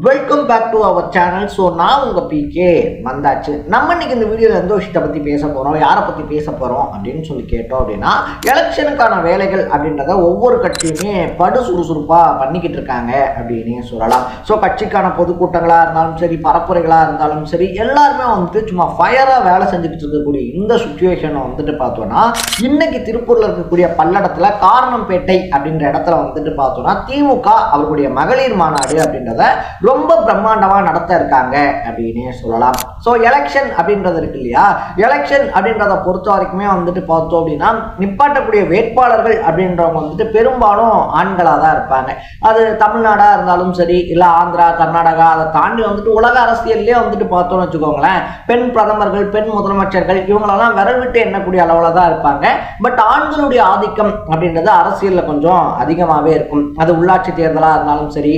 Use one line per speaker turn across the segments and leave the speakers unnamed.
Welcome back to our channel. So நான் உங்கள் PK வந்தாச்சு. நம்ம இன்னைக்கு இந்த வீடியோவில் எந்த விஷயத்தை பற்றி பேச போகிறோம், யாரை பற்றி பேச போகிறோம் அப்படின்னு சொல்லி கேட்டோம் அப்படின்னா, எலெக்ஷனுக்கான வேலைகள் அப்படின்றத ஒவ்வொரு கட்சியுமே படு சுறுசுறுப்பாக பண்ணிக்கிட்டு இருக்காங்க அப்படின்னு சொல்லலாம். ஸோ கட்சிக்கான பொதுக்கூட்டங்களாக இருந்தாலும் சரி, பரப்புரைகளாக இருந்தாலும் சரி, எல்லாருமே வந்துட்டு சும்மா ஃபயராக வேலை செஞ்சுக்கிட்டு இருக்கக்கூடிய இந்த சுச்சுவேஷனை வந்துட்டு பார்த்தோன்னா, இன்னைக்கு திருப்பூரில் இருக்கக்கூடிய பல்லடத்தில் காரணம்பேட்டை அப்படின்ற இடத்துல வந்துட்டு பார்த்தோன்னா, திமுக அவர்களுடைய மகளிர் மாநாடு அப்படின்றத ரொம்ப பிரம்மாண்டமா நடத்த இருக்காங்க அப்படின்னு சொல்லலாம். ஸோ எலெக்ஷன் அப்படின்றது இருக்கு இல்லையா, எலெக்ஷன் அப்படின்றத பொறுத்த வரைக்குமே வந்துட்டு பார்த்தோம் அப்படின்னா, நிப்பாட்டக்கூடிய வேட்பாளர்கள் அப்படின்றவங்க வந்துட்டு பெரும்பாலும் ஆண்களாக தான் இருப்பாங்க. அது தமிழ்நாடா இருந்தாலும் சரி, இல்லை ஆந்திரா, கர்நாடகா, அதை தாண்டி வந்துட்டு உலக அரசியல்லே வந்துட்டு பார்த்தோம்னு வச்சுக்கோங்களேன், பெண் பிரதமர்கள், பெண் முதலமைச்சர்கள் இவங்களெல்லாம் விரல் விட்டு எண்ணக்கூடிய அளவில் தான் இருப்பாங்க. பட் ஆண்களுடைய ஆதிக்கம் அப்படின்றது அரசியலில் கொஞ்சம் அதிகமாகவே இருக்கும். அது உள்ளாட்சி தேர்தலாக இருந்தாலும் சரி,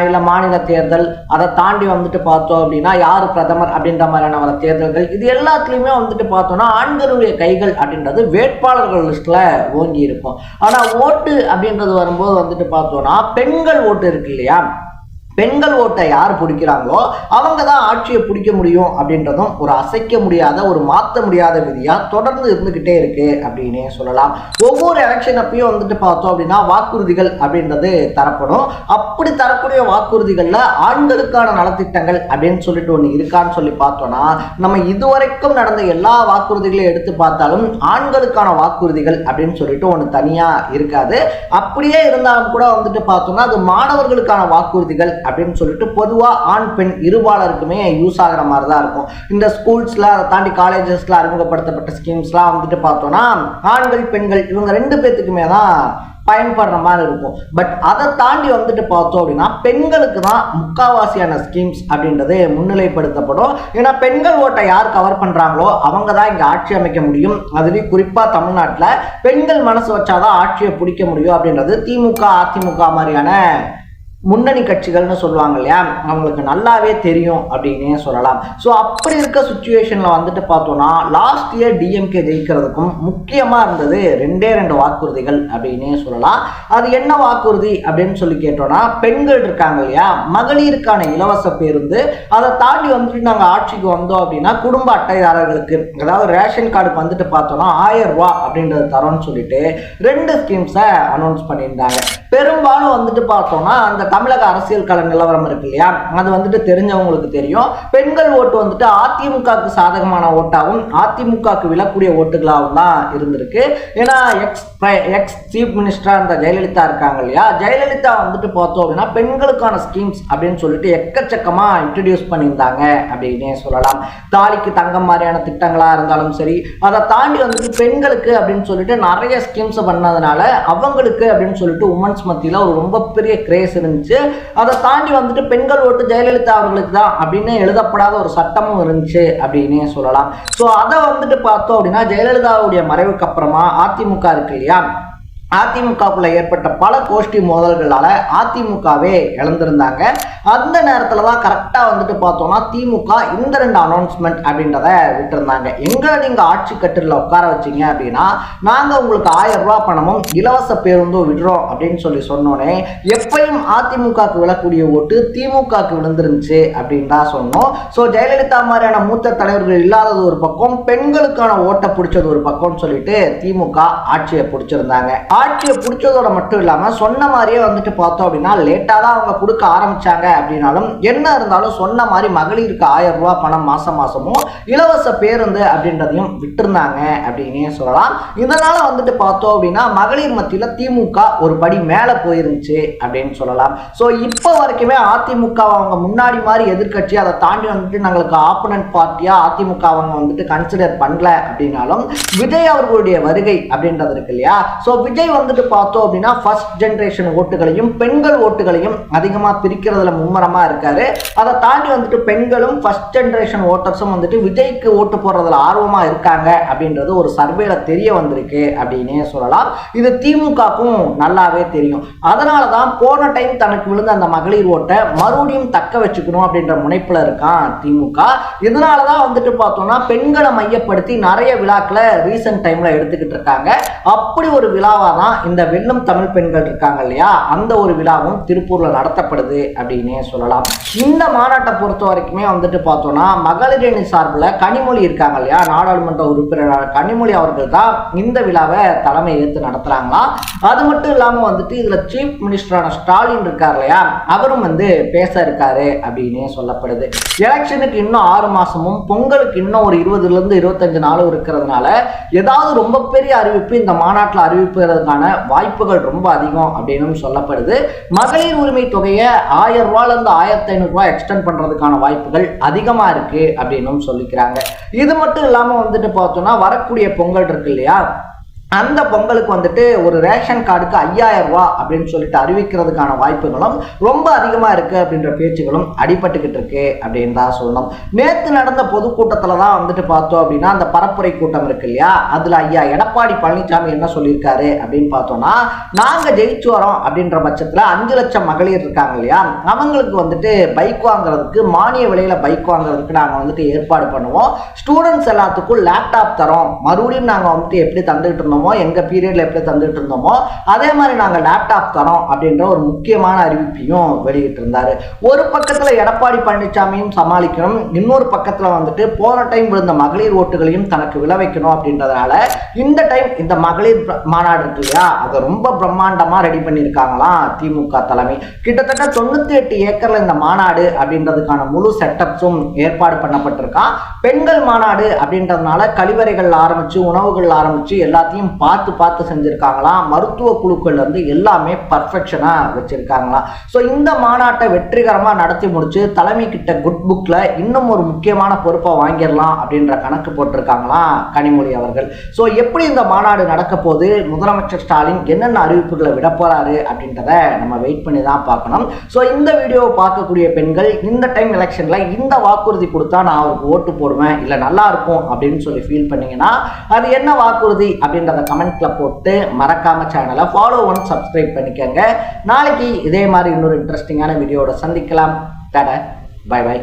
இல்லை மாநில தேர்தல், அதை தாண்டி வந்துட்டு பார்த்தோம் அப்படின்னா யாரு பிரதமர் அப்படின்ற மாதிரியான வர தேர்தல்கள், இது எல்லாத்துலயுமே வந்துட்டு பார்த்தோம்னா ஆண்களுடைய கைகள் அப்படின்றது வேட்பாளர்கள் லிஸ்ட்ல ஓங்கி இருக்கும். ஆனா ஓட்டு அப்படின்றது வரும்போது வந்துட்டு பார்த்தோம்னா பெண்கள் ஓட்டு இருக்கு இல்லையா, பெண்கள் ஓட்டை யார் பிடிக்கிறாங்களோ அவங்க தான் ஆட்சியை பிடிக்க முடியும் அப்படின்றதும் ஒரு அசைக்க முடியாத, ஒரு மாற்ற முடியாத விதியா தொடர்ந்து இருந்துகிட்டே இருக்கு அப்படின்னே சொல்லலாம். ஒவ்வொரு எலெக்ஷன் அப்பயும் வந்துட்டு பார்த்தோம் அப்படின்னா வாக்குறுதிகள் அப்படின்றது தரப்படும். அப்படி தரக்கூடிய வாக்குறுதிகள்ல ஆண்களுக்கான நலத்திட்டங்கள் அப்படின்னு சொல்லிட்டு ஒன்று இருக்கான்னு சொல்லி பார்த்தோம்னா, நம்ம இதுவரைக்கும் நடந்த எல்லா வாக்குறுதிகளையும் எடுத்து பார்த்தாலும் ஆண்களுக்கான வாக்குறுதிகள் அப்படின்னு சொல்லிட்டு ஒன்று தனியா இருக்காது. அப்படியே இருந்தாலும் கூட வந்துட்டு பார்த்தோம்னா அது மாணவர்களுக்கான வாக்குறுதிகள் அப்படின்னு சொல்லிட்டு பொதுவா ஆண் பெண் இருபாலருக்குமே யூஸ் ஆகிற மாதிரி தான் இருக்கும். இந்த ஸ்கூல்ஸ்ல, அதை தாண்டி காலேஜஸ்ல அறிமுகப்படுத்தப்பட்ட ஸ்கீம்ஸ்லாம் வந்துட்டு பார்த்தோம்னா ஆண்கள் பெண்கள் இவங்க ரெண்டு பேத்துக்குமே தான் பயன்படுற மாதிரி இருக்கும். பட் அதை தாண்டி வந்துட்டு பார்த்தோம் அப்படின்னா பெண்களுக்கு தான் முக்காவாசியான ஸ்கீம்ஸ் அப்படின்றது முன்னிலைப்படுத்தப்படும். ஏன்னா பெண்கள் ஓட்டை யார் கவர் பண்றாங்களோ அவங்க தான் இங்க ஆட்சி அமைக்க முடியும். அதுலேயும் குறிப்பா தமிழ்நாட்டில் பெண்கள் மனசு வச்சாதான் ஆட்சியை பிடிக்க முடியும் அப்படின்றது திமுக, அதிமுக மாதிரியான முன்னணி கட்சிகள்னு சொல்லுவாங்க இல்லையா, அவங்களுக்கு நல்லாவே தெரியும் அப்படின்னே சொல்லலாம். ஸோ அப்படி இருக்க சுச்சுவேஷனில் வந்துட்டு பார்த்தோம்னா லாஸ்ட் இயர் டிஎம்கே ஜெயிக்கிறதுக்கும் முக்கியமாக இருந்தது ரெண்டு வாக்குறுதிகள் அப்படின்னே சொல்லலாம். அது என்ன வாக்குறுதி அப்படின்னு சொல்லி கேட்டோம்னா, பெண்கள் இருக்காங்க இல்லையா, மகளிருக்கான இலவச பேருந்து, அதை தாண்டி வந்துட்டு நாங்கள் ஆட்சிக்கு வந்தோம் அப்படின்னா குடும்ப அட்டைதாரர்களுக்கு, அதாவது ரேஷன் கார்டுக்கு வந்துட்டு பார்த்தோம்னா 1000 ரூபா அப்படின்றது தரோன்னு சொல்லிட்டு 2 ஸ்கீம்ஸை அனௌன்ஸ் பண்ணியிருந்தாங்க. பெரும்பாலும் வந்துட்டு பார்த்தோம்னா அந்த தமிழக அரசியல் கள நிலவரம் இருக்கு இல்லையா, அது வந்துட்டு தெரிஞ்சவங்களுக்கு தெரியும். பெண்கள் ஓட்டு வந்துட்டு அதிமுகவுக்கு சாதகமான ஓட்டாகவும் அதிமுகவுக்கு விழக்கூடிய ஓட்டுகளாகவும் தான் இருந்திருக்கு. ஏன்னா எக்ஸ் சீஃப் மினிஸ்டரா இருந்த ஜெயலலிதா இருக்காங்க இல்லையா, ஜெயலலிதா வந்துட்டு பார்த்தோம் அப்படின்னா பெண்களுக்கான ஸ்கீம்ஸ் அப்படின்னு சொல்லிட்டு எக்கச்சக்கமா இன்ட்ரடியூஸ் பண்ணியிருந்தாங்க அப்படின்னே சொல்லலாம். தாலிக்கு தங்கம் மாதிரியான திட்டங்களா இருந்தாலும் சரி, அதை தாண்டி வந்துட்டு பெண்களுக்கு அப்படின்னு சொல்லிட்டு நிறைய ஸ்கீம்ஸ் பண்ணதுனால அவங்களுக்கு அப்படின்னு சொல்லிட்டு உமன்ஸ் மத்தியில் ஒரு ரொம்ப பெரிய கிரேஸ் இருந்துச்சு. அதை தாண்டி வந்துட்டு பெண்கள் ஓட்டு ஜெயலலிதா அவர்களுக்கு தான் அப்படின்னு எழுதப்படாத ஒரு சட்டமும் இருந்துச்சு அப்படின்னே சொல்லலாம். ஸோ அதை வந்துட்டு பார்த்தோம் அப்படின்னா ஜெயலலிதாவுடைய மறைவுக்கு அப்புறமா அதிமுக இருக்கு இல்லையா, அதிமுகக்குள்ள ஏற்பட்ட பல கோஷ்டி மோதல்களால அதிமுகவே இழந்திருந்தாங்க. அந்த நேரத்தில் தான் கரெக்டாக வந்துட்டு பார்த்தோம்னா திமுக இந்த 2 அனௌன்ஸ்மெண்ட் அப்படின்றத விட்டுருந்தாங்க. எங்களை நீங்கள் ஆட்சி கட்டில உட்கார வச்சிங்க அப்படின்னா நாங்கள் உங்களுக்கு 1000 ரூபா பணமும் இலவச பேருந்தும் விடுறோம் அப்படின்னு சொல்லி சொன்னோன்னே, எப்பயும் அதிமுகவுக்கு விழக்கூடிய ஓட்டு திமுகவுக்கு விழுந்துருந்துச்சு அப்படின்னு தான் சொன்னோம். ஸோ ஜெயலலிதா மாதிரியான மூத்த தலைவர்கள் இல்லாதது ஒரு பக்கம், பெண்களுக்கான ஓட்டை பிடிச்சது ஒரு பக்கம்னு சொல்லிட்டு திமுக ஆட்சியை பிடிச்சிருந்தாங்க. ஆட்சியை பிடிச்சதோட மட்டும் இல்லாமல் சொன்ன மாதிரியே வந்துட்டு பார்த்தோம் அப்படின்னா லேட்டாக தான் அவங்க கொடுக்க ஆரம்பிச்சாங்க அப்படின்னாலும் என்ன இருந்தாலும் சொன்ன மாதிரி மகளிருக்கு 1000 ரூபா பணம் மாசமும் இலவச பேருந்து அப்படின்றதையும் விட்டுருந்தாங்க அப்படின்னே சொல்லலாம். இதனால வந்துட்டு பார்த்தோம் அப்படின்னா மகளிர் மத்தியில் திமுக ஒரு படி மேலே போயிருந்துச்சு அப்படின்னு சொல்லலாம். ஸோ இப்போ வரைக்குமே அதிமுக அவங்க முன்னாடி மாதிரி எதிர்கட்சி, அதை தாண்டி வந்துட்டு நாங்களுக்கு ஆப்போனன்ட் பார்ட்டியா அதிமுக அவங்க வந்துட்டு கன்சிடர் பண்ணல அப்படின்னாலும் விஜய் அவர்களுடைய வருகை அப்படின்றது இருக்கு இல்லையா, ஸோ விஜய் விஜய் வந்துட்டு பார்த்தோம் அப்படின்னா ஃபர்ஸ்ட் ஜெனரேஷன் ஓட்டுகளையும் பெண்கள் ஓட்டுகளையும் அதிகமா பிரிக்கிறதுல மும்முரமா இருக்காரு. அதை தாண்டி வந்துட்டு பெண்களும் ஃபர்ஸ்ட் ஜெனரேஷன் ஓட்டர்ஸும் வந்துட்டு விஜய்க்கு ஓட்டு போடுறதுல ஆர்வமா இருக்காங்க அப்படின்றது ஒரு சர்வேல தெரிய வந்திருக்கு அப்படின்னே சொல்லலாம். இது திமுகவுக்கும் நல்லாவே தெரியும். அதனாலதான் போன டைம் தனக்கு விழுந்த அந்த மகளிர் ஓட்டை மறுபடியும் தக்க வச்சுக்கணும் அப்படின்ற முனைப்புல இருக்கான் திமுக. இதனாலதான் வந்துட்டு பார்த்தோம்னா பெண்களை மையப்படுத்தி நிறைய விழாக்களை ரீசன்ட் டைம்ல எடுத்துக்கிட்டு இருக்காங்க. அப்படி ஒரு விழாவா தான் இந்த வெல்லும் தமிழ் பெண்கள் இருக்காங்க இல்லையா, அந்த ஒரு விழாவும் திருப்பூர்ல நடத்தப்படுது அப்படின்னே சொல்லலாம். இந்த மாநாட்டை பொறுத்த வரைக்குமே வந்துட்டு பார்த்தோம்னா மகளிர் அணி சார்பில் கனிமொழி இருக்காங்க இல்லையா, நாடாளுமன்ற உறுப்பினர் கனிமொழி அவர்கள் தான் இந்த விழாவை தலைமை ஏற்று நடத்துறாங்களா. அது மட்டும் இல்லாம வந்துட்டு இதுல சீஃப் மினிஸ்டரான ஸ்டாலின் இருக்கார் இல்லையா, அவரும் வந்து பேச இருக்காரு அப்படின்னே சொல்லப்படுது. எலெக்ஷனுக்கு இன்னும் 6 மாசமும் பொங்கலுக்கு இன்னும் ஒரு 20 இருந்து 25 நாளும் இருக்கிறதுனால ஏதாவது ரொம்ப பெரிய அறிவிப்பு இந்த மாநாட்டில் அறிவிப்பதற்கான வாய்ப்புகள் ரொம்ப அதிகம் அப்படின்னு சொல்லப்படுது. மகளிர் உரிமை தொகையை 1000 ரூபாயில இருந்து 1500 ரூபாய் எக்ஸ்டெண்ட் பண்றதுக்கான வாய்ப்புகள் அதிகமா இருக்கு அப்படின்னு சொல்லிக்கிறாங்க. இது மட்டும் இல்லாம வந்துட்டு பார்த்தோம்னா வரக்கூடிய பொங்கல் இருக்கு இல்லையா, அந்த பொங்கலுக்கு வந்துட்டு ஒரு ரேஷன் கார்டுக்கு 5000 ரூபாய் அப்படின்னு சொல்லிட்டு அறிவிக்கிறதுக்கான வாய்ப்புகளும் ரொம்ப அதிகமா இருக்கு அப்படின்ற பேச்சுகளும் அடிபட்டுக்கிட்டு இருக்கு அப்படின்னு தான் சொல்லணும். நேற்று நடந்த பொதுக்கூட்டத்துல தான் வந்துட்டு பார்த்தோம் அப்படின்னா அந்த பரப்புரை கூட்டம் இருக்கு இல்லையா, அதுல ஐயா எடப்பாடி பழனிசாமி என்ன சொல்லியிருக்காரு அப்படின்னு பார்த்தோம்னா, நாங்க ஜெயிச்சு வரோம் அப்படின்ற பட்சத்துல 5 லட்சம் மகளிர் இருக்காங்க இல்லையா, அவங்களுக்கு வந்துட்டு பைக் வாங்குறதுக்கு மானிய விலையில பைக் வாங்குறதுக்கு நாங்க வந்துட்டு ஏற்பாடு பண்ணுவோம். ஸ்டூடெண்ட்ஸ் எல்லாத்துக்கும் லேப்டாப் தரோம். மறுபடியும் நாங்க வந்துட்டு எப்படி தந்துகிட்டு இருந்தோம், எங்க பீரியட்ல எப்படி தந்துட்டு இருந்தோமோ அதே மாதிரி நாங்க லேப்டாப் தரோம் அப்படின்ற ஒரு முக்கியமான அறிவிப்பையும் வெளியிட்டு இருந்தாரு. ஒரு பக்கத்துல எடப்பாடி பழனிசாமியும் சமாளிக்கணும், இன்னொரு பக்கத்துல வந்துட்டு போன டைம் விழுந்த மகளிர் ஓட்டுகளையும் தனக்கு விளைவிக்கணும் அப்படின்றதுனால இந்த டைம் இந்த மகளிர் மாநாடு இருக்கு இல்லையா, அதை ரொம்ப பிரம்மாண்டமா ரெடி பண்ணியிருக்காங்களாம் திமுக தலைமை. கிட்டத்தட்ட 98 ஏக்கர்ல இந்த மாநாடு அப்படின்றதுக்கான முழு செட்டப்ஸும் ஏற்பாடு பண்ணப்பட்டிருக்கான். பெண்கள் மாநாடு அப்படின்றதுனால கழிவறைகள் ஆரம்பிச்சு உணவுகள் ஆரம்பிச்சு எல்லாத்தையும் பார்த்து செஞ்சிருக்காங்களாம். மருத்துவ குழுக்கள் வந்து எல்லாமே பர்ஃபெக்ஷனா வச்சிருக்காங்களாம். ஸோ இந்த மாநாட்டை வெற்றிகரமா நடத்தி முடிச்சு தலைமை கிட்ட குட் புக்ல இன்னும் ஒரு முக்கியமான பொறுப்பை வாங்கிடலாம் அப்படின்ற கணக்கு போட்டிருக்காங்களாம் கனிமொழி அவர்கள். ஸோ எப்படி இந்த மாநாடு நடக்க போது, முதலமைச்சர் ஸ்டாலின் என்னென்ன அறிவிப்புகளை விட போறாரு அப்படின்றத நம்ம வெயிட் பண்ணி தான் பார்க்கணும். ஸோ இந்த வீடியோவை பார்க்கக்கூடிய பெண்கள் இந்த டைம் எலெக்ஷன்ல இந்த வாக்குறுதி கொடுத்தா நான் அவருக்கு ஓட்டு போடுவேன், இல்லை நல்லா இருக்கும் அப்படின்னு சொல்லி ஃபீல் பண்ணீங்கன்னா அது என்ன வாக்குறுதி அப்படின்றத கமெண்ட்ல போட்டு மறக்காம சேனலை ஃபாலோ ஒன் சப்ஸ்கிரைப் பண்ணிக்கங்க. நாளைக்கு இதே மாதிரி இன்னொரு இன்ட்ரெஸ்டிங்கான வீடியோட சந்திக்கலாம். Tata, bye by.